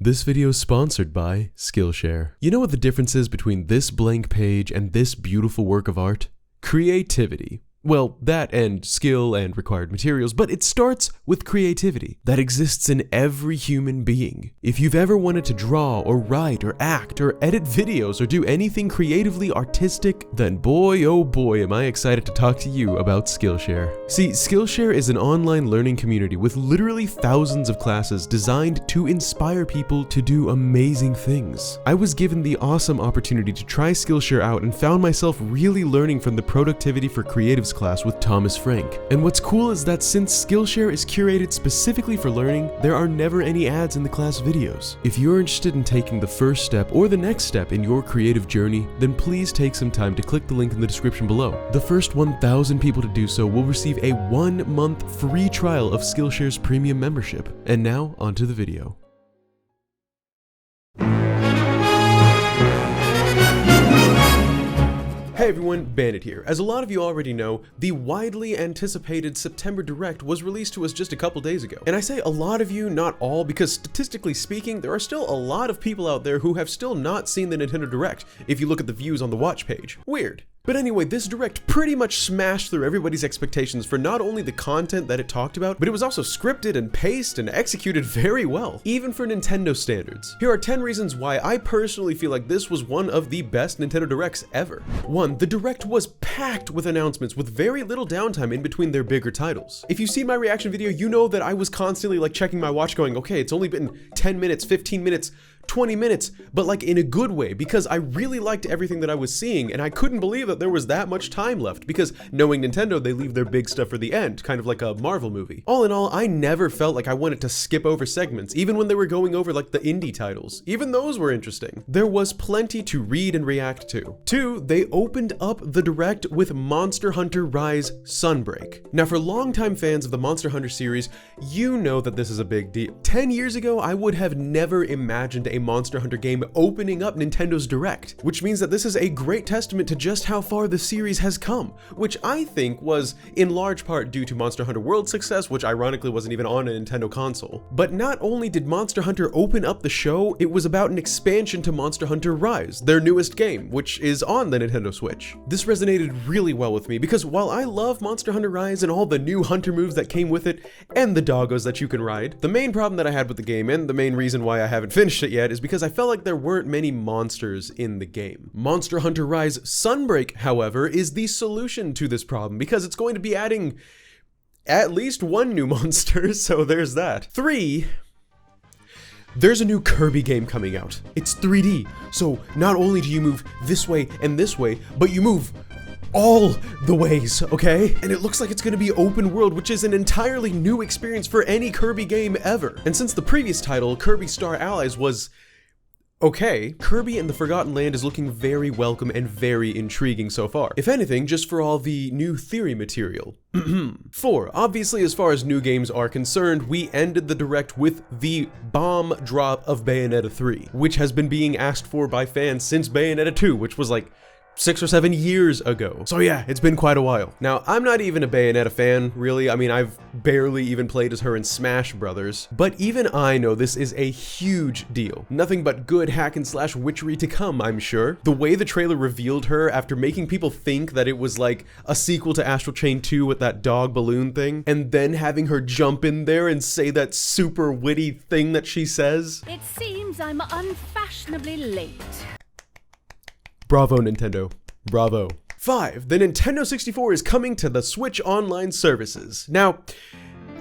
This video is sponsored by Skillshare. You know what the difference is between this blank page and this beautiful work of art? Creativity. Well, that and skill and required materials, but it starts with creativity that exists in every human being. If you've ever wanted to draw or write or act or edit videos or do anything creatively artistic, then boy oh boy am I excited to talk to you about Skillshare. See, Skillshare is an online learning community with literally thousands of classes designed to inspire people to do amazing things. I was given the awesome opportunity to try Skillshare out and found myself really learning from the Productivity for Creatives class with Thomas Frank. And what's cool is that since Skillshare is curated specifically for learning, there are never any ads in the class videos. If you're interested in taking the first step or the next step in your creative journey, then please take some time to click the link in the description below. The first 1,000 people to do so will receive a 1-month free trial of Skillshare's premium membership. And now, onto the video. Hey everyone, Bandit here. As a lot of you already know, the widely anticipated September Direct was released to us just a couple days ago. And I say a lot of you, not all, because statistically speaking, there are still a lot of people out there who have still not seen the Nintendo Direct, if you look at the views on the watch page. Weird. But anyway, this Direct pretty much smashed through everybody's expectations for not only the content that it talked about, but it was also scripted and paced and executed very well, even for Nintendo standards. Here are 10 reasons why I personally feel like this was one of the best Nintendo Directs ever. 1. The Direct was packed with announcements with very little downtime in between their bigger titles. If you've seen my reaction video, you know that I was constantly checking my watch going, okay, it's only been 10 minutes, 15 minutes, 20 minutes, but in a good way, because I really liked everything that I was seeing, and I couldn't believe that there was that much time left, because knowing Nintendo, they leave their big stuff for the end, kind of like a Marvel movie. All in all, I never felt like I wanted to skip over segments, even when they were going over the indie titles. Even those were interesting. There was plenty to read and react to. 2, they opened up the Direct with Monster Hunter Rise Sunbreak. Now, for longtime fans of the Monster Hunter series, you know that this is a big deal. 10 years ago, I would have never imagined a Monster Hunter game opening up Nintendo's Direct, which means that this is a great testament to just how far the series has come, which I think was in large part due to Monster Hunter World's success, which ironically wasn't even on a Nintendo console. But not only did Monster Hunter open up the show, it was about an expansion to Monster Hunter Rise, their newest game, which is on the Nintendo Switch. This resonated really well with me because while I love Monster Hunter Rise and all the new hunter moves that came with it, and the doggos that you can ride, the main problem that I had with the game, and the main reason why I haven't finished it yet, is because I felt like there weren't many monsters in the game. Monster Hunter Rise Sunbreak, however, is the solution to this problem because it's going to be adding at least one new monster, so there's that. 3, there's a new Kirby game coming out. It's 3D, so not only do you move this way and this way, but you move all the ways, okay? And it looks like it's gonna be open world, which is an entirely new experience for any Kirby game ever. And since the previous title, Kirby Star Allies, was okay, Kirby and the Forgotten Land is looking very welcome and very intriguing so far. If anything, just for all the new theory material. 4, obviously as far as new games are concerned, we ended the Direct with the bomb drop of Bayonetta 3, which has been being asked for by fans since Bayonetta 2, which was 6 or 7 years ago. So yeah, it's been quite a while. Now, I'm not even a Bayonetta fan, really. I mean, I've barely even played as her in Smash Brothers, but even I know this is a huge deal. Nothing but good hack and slash witchery to come, I'm sure. The way the trailer revealed her after making people think that it was a sequel to Astral Chain 2 with that dog balloon thing, and then having her jump in there and say that super witty thing that she says. It seems I'm unfashionably late. Bravo, Nintendo. Bravo. 5. The Nintendo 64 is coming to the Switch Online services. Now,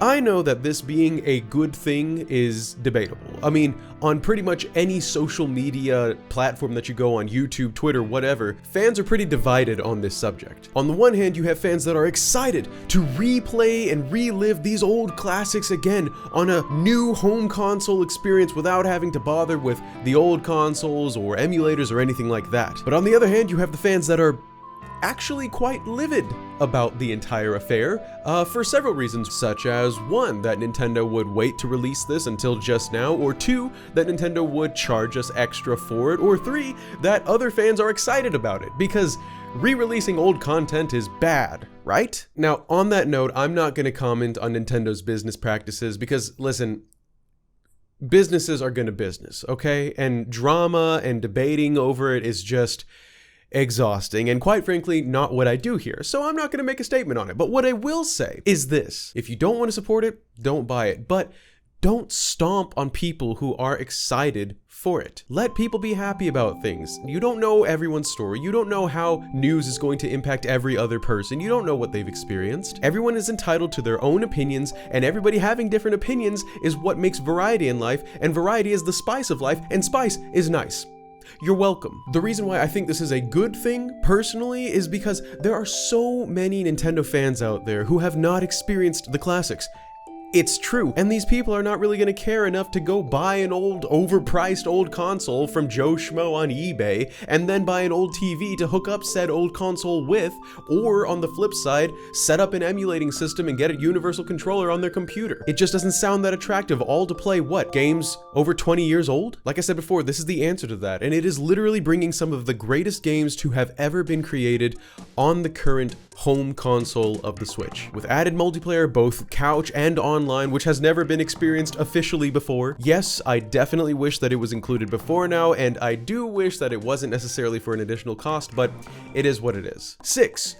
I know that this being a good thing is debatable. I mean, on pretty much any social media platform that you go on, YouTube, Twitter, whatever, fans are pretty divided on this subject. On the one hand, you have fans that are excited to replay and relive these old classics again on a new home console experience without having to bother with the old consoles or emulators or anything like that. But on the other hand, you have the fans that are actually quite livid about the entire affair, for several reasons, such as 1, that Nintendo would wait to release this until just now, or 2, that Nintendo would charge us extra for it, or 3, that other fans are excited about it, because re-releasing old content is bad, right? Now, on that note, I'm not going to comment on Nintendo's business practices, because, listen, businesses are gonna business, okay? And drama and debating over it is just exhausting and, quite frankly, not what I do here. So I'm not gonna make a statement on it. But what I will say is this: if you don't want to support it, don't buy it. But don't stomp on people who are excited for it. Let people be happy about things. You don't know everyone's story. You don't know how news is going to impact every other person. You don't know what they've experienced. Everyone is entitled to their own opinions, and everybody having different opinions is what makes variety in life, and variety is the spice of life, and spice is nice. You're welcome. The reason why I think this is a good thing, personally, is because there are so many Nintendo fans out there who have not experienced the classics. It's true, and these people are not really going to care enough to go buy an old, overpriced old console from Joe Schmo on eBay, and then buy an old TV to hook up said old console with, or on the flip side, set up an emulating system and get a universal controller on their computer. It just doesn't sound that attractive, all to play what? Games over 20 years old? Like I said before, this is the answer to that, and it is literally bringing some of the greatest games to have ever been created on the current home console of the Switch, with added multiplayer both couch and online, which has never been experienced officially before. Yes, I definitely wish that it was included before now, and I do wish that it wasn't necessarily for an additional cost, but it is what it is. 6.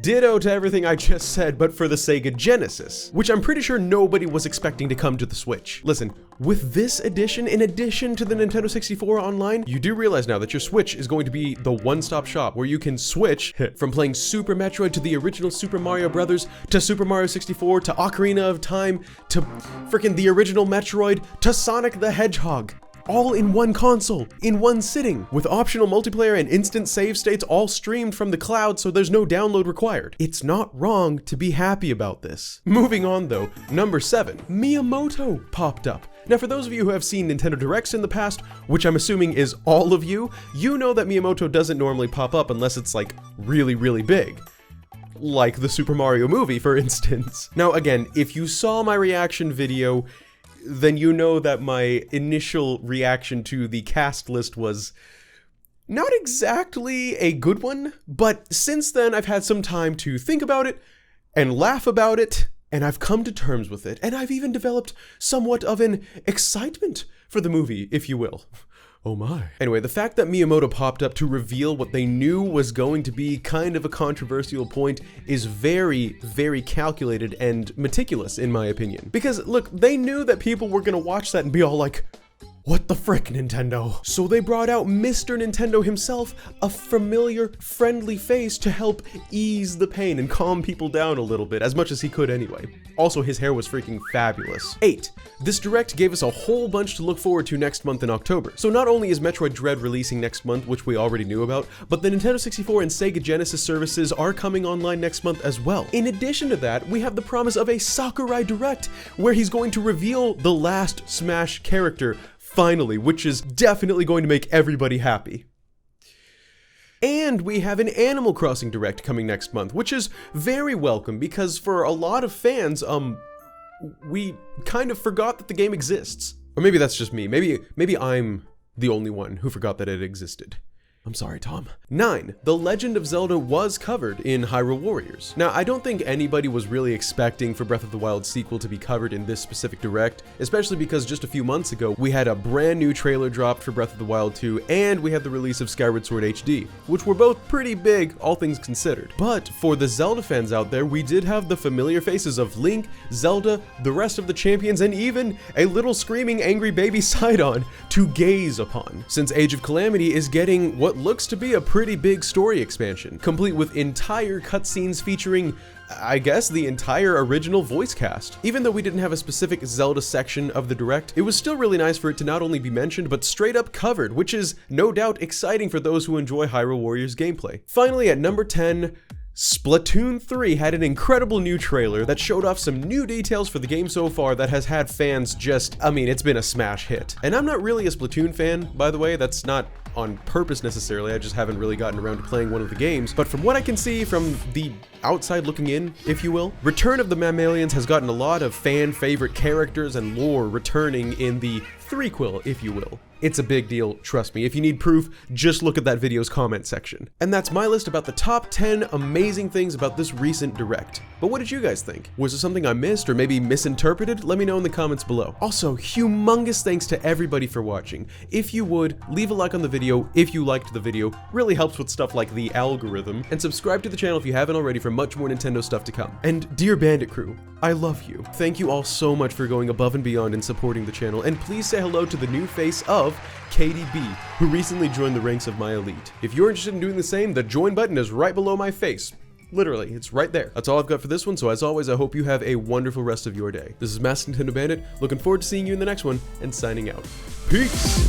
Ditto to everything I just said, but for the Sega Genesis, which I'm pretty sure nobody was expecting to come to the Switch. Listen, with this edition, in addition to the Nintendo 64 Online, you do realize now that your Switch is going to be the one-stop shop where you can switch from playing Super Metroid to the original Super Mario Brothers, to Super Mario 64, to Ocarina of Time, to freaking the original Metroid, to Sonic the Hedgehog. All in one console, in one sitting, with optional multiplayer and instant save states all streamed from the cloud, so there's no download required. It's not wrong to be happy about this. Moving on though, number 7, Miyamoto popped up. Now for those of you who have seen Nintendo Directs in the past, which I'm assuming is all of you, you know that Miyamoto doesn't normally pop up unless it's like really, really big. Like the Super Mario movie, for instance. Now again, if you saw my reaction video, then you know that my initial reaction to the cast list was not exactly a good one, but since then I've had some time to think about it and laugh about it, and I've come to terms with it, and I've even developed somewhat of an excitement for the movie, if you will. Oh my. Anyway, the fact that Miyamoto popped up to reveal what they knew was going to be kind of a controversial point is very, very calculated and meticulous in my opinion. Because look, they knew that people were gonna watch that and be all like, what the frick, Nintendo? So they brought out Mr. Nintendo himself, a familiar, friendly face to help ease the pain and calm people down a little bit, as much as he could anyway. Also, his hair was freaking fabulous. 8. This Direct gave us a whole bunch to look forward to next month in October. So not only is Metroid Dread releasing next month, which we already knew about, but the Nintendo 64 and Sega Genesis services are coming online next month as well. In addition to that, we have the promise of a Sakurai Direct, where he's going to reveal the last Smash character, finally, which is definitely going to make everybody happy. And we have an Animal Crossing Direct coming next month, which is very welcome because for a lot of fans, we kind of forgot that the game exists. Or maybe that's just me. Maybe I'm the only one who forgot that it existed. I'm sorry, Tom. 9. The Legend of Zelda was covered in Hyrule Warriors. Now, I don't think anybody was really expecting for Breath of the Wild sequel to be covered in this specific direct, especially because just a few months ago, we had a brand new trailer dropped for Breath of the Wild 2, and we had the release of Skyward Sword HD, which were both pretty big, all things considered. But for the Zelda fans out there, we did have the familiar faces of Link, Zelda, the rest of the champions, and even a little screaming angry baby Sidon to gaze upon, since Age of Calamity is getting what looks to be a pretty big story expansion, complete with entire cutscenes featuring, I guess, the entire original voice cast. Even though we didn't have a specific Zelda section of the Direct, it was still really nice for it to not only be mentioned, but straight up covered, which is no doubt exciting for those who enjoy Hyrule Warriors gameplay. Finally, at number 10, Splatoon 3 had an incredible new trailer that showed off some new details for the game so far that has had fans just, I mean, it's been a smash hit. And I'm not really a Splatoon fan, by the way, that's not on purpose necessarily, I just haven't really gotten around to playing one of the games, but from what I can see from the outside looking in, if you will, Return of the Mammalians has gotten a lot of fan favorite characters and lore returning in the threequel, if you will. It's a big deal, trust me. If you need proof, just look at that video's comment section. And that's my list about the top 10 amazing things about this recent Direct. But what did you guys think? Was there something I missed or maybe misinterpreted? Let me know in the comments below. Also, humongous thanks to everybody for watching. If you would, leave a like on the video if you liked the video. Really helps with stuff like the algorithm. And subscribe to the channel if you haven't already for much more Nintendo stuff to come. And dear Bandit crew, I love you. Thank you all so much for going above and beyond in supporting the channel. And please say hello to the new face of KDB, who recently joined the ranks of my elite. If you're interested in doing the same, the join button is right below my face. Literally, it's right there. That's all I've got for this one, so as always, I hope you have a wonderful rest of your day. This is Masked Nintendo Bandit, looking forward to seeing you in the next one, and signing out. Peace!